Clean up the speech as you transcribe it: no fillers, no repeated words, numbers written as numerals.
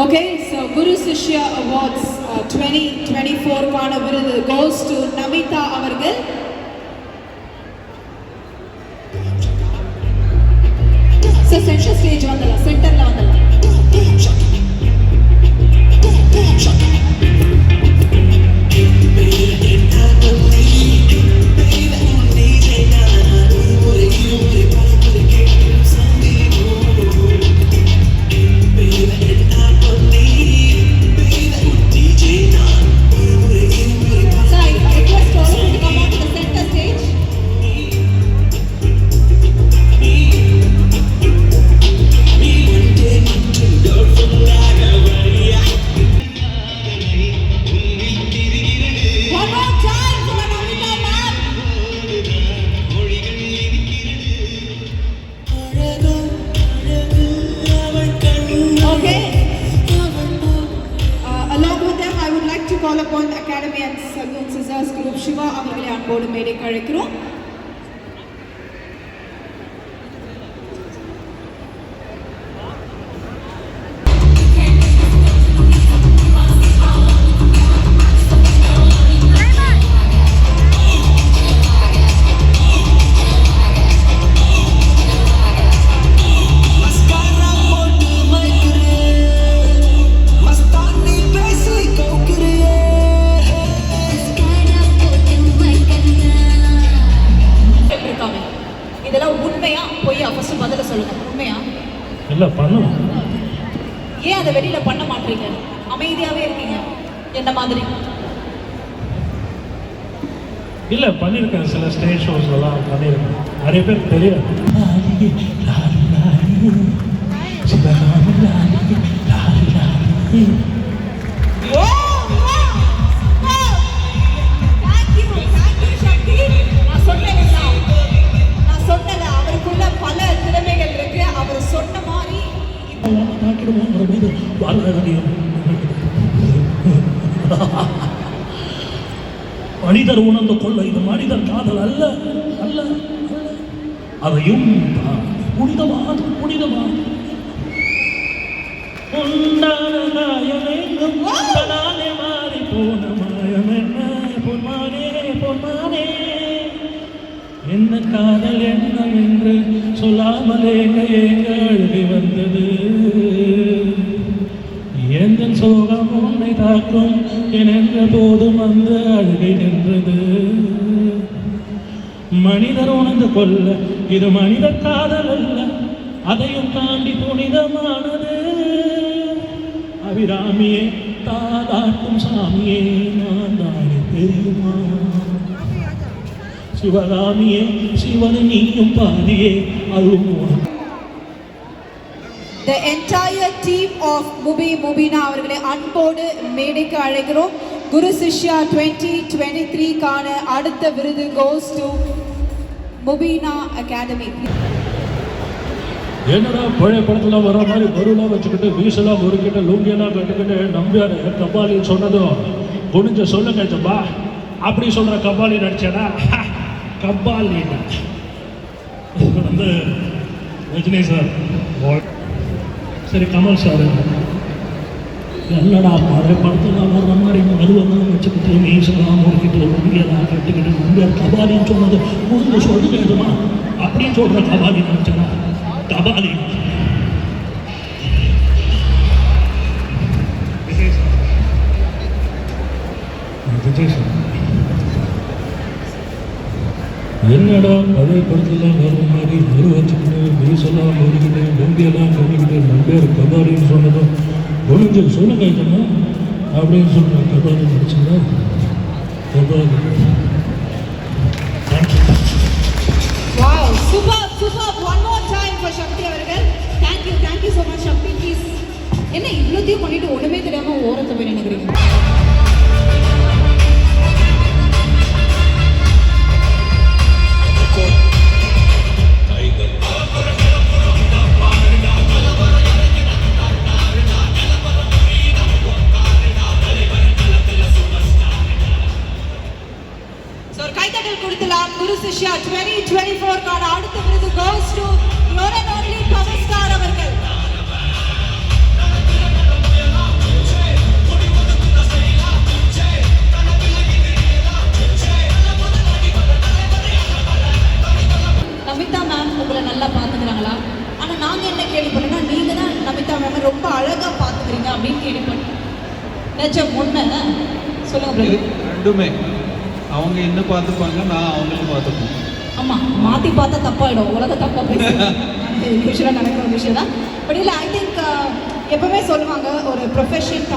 Okay, so Guru Shishya Awards 2024 கான விருது goes to Namita அவர்கள். So center stage வந்தலாம், சென்டர்ல வந்தலாம். Call upon Academy and Salon Scissors Group Shiva அவர்களை அன்போடு மேடைக்கு அழைக்கிறோம். இதெல்லாம் உண்மையா பொய்யா ஃபர்ஸ்ட் பதில சொல்லுங்க. உண்மையா? இல்ல பண்ணுவோம். ஏன் அதை வெளியில பண்ண மாட்டீங்க? அமைதியாவே இருக்கீங்க என்ன மாதிரி? இல்ல பண்ணிருக்கேன், சில ஸ்டேஜ் ஷோஸ் எல்லாம் பண்ணிருக்கேன். நிறைய பேருக்கு தெரியும். மனிதர் உணர்ந்து கொள்ள இது மனிதர் காதல் அல்ல அல்ல அதையும் புனிதமான புனிதமான மாறி போன மாயமென்ன பொன்மானே பொன்மானே என்ன காதல் என்ன என்று சொல்லாமலே எங்க அழுகி வந்தது. எந்த சோகம் உன்னை தாக்கும் என்ற போதும் அந்த அழுகை நின்றது. மனிதர் உணர்ந்து கொள்ள இது மனித காதல் அல்ல, அதையும் தாண்டி புனிதமானது. அபிராமியே தாதாட்டும் சாமியே நான் தானே தெரியுமா? சிவகாமியே சிவனை நீயும் பாதியே அருள்மோ. The entire team of Mubina அவர்களை அன்போடு மேடைக்கு அழைக்கிறோம். குரு சிஷ்யா 2023 கான அடுத்த விருது goes to Mubina Academy. என்னடா பழைய படத்துல வர மாதிரி பருவெல்லாம் வச்சுக்கிட்டு வீசெல்லாம் முறுக்கிட்டு லுங்கியெல்லாம் கட்டுக்கிட்டு நம்பியார் கபாலின்னு சொன்னதும் குனிஞ்ச சொல்லுங்க ஜப்பா அப்படி சொல்ற கபாலி நடிச்சேனா கபாலி வந்து ரஜினி சார். சரி கமல் சார் என்னடா பழைய படத்தில் வர்ற மாதிரி மருவெல்லாம் வச்சுக்கிட்டு மீசெல்லாம் முறுக்கிட்டு லுங்கியெல்லாம் கட்டுக்கிட்டு நம்பியார் கபாலின்னு சொன்னது குனிஞ்ச சொல்லுங்க ஜப்பா அப்படின்னு சொல்ற கபாலி நடிச்சேனா கபாலி. என்னடா பழைய படத்துல வர மாதிரி மறு வச்சுக்கிட்டு மீசெல்லாம் முறுக்கிட்டு நம்பியெல்லாம் கட்டிக்கிட்டு நம்பியார் கபாலின்னு சொன்னதும் ஒழுங்கு சொல்லுங்க அப்படின்னு சொல்ற Kabali நடிச்சுங்க Kabali. Wow, super super, one more time for Shakti அவர்கள். Thank you so much Shakti. Please என்ன இவ்வளோத்தையும் பண்ணிட்டு ஒண்ணுமே தெரியாம ஓரத்தை போய் நினைக்கிறீங்க? குரு சிஷ்யா 2024 கான அடுத்த விருது goes to your and only Pavastar அவர்கள். ரொம்ப அழகா பார்த்துக்கிறீங்க அப்படின்னு கேள்விப்பட்டேன். நிஜம் உண்மை சொல்லுங்க பிரதர். ரெண்டுமே அவங்க என்ன பார்த்துப்பாங்க, நான் அவங்களும் பார்த்துப்போம். ஆமாம், மாற்றி பார்த்தா தப்பாயிடும், உலக தப்பாக பேசுகிறேன். யூஸ்வலாக நடக்கிற ஒரு விஷயம் தான். பட் இல்லை, ஐ திங்க் எப்பவுமே சொல்லுவாங்க ஒரு ப்ரொஃபஷன்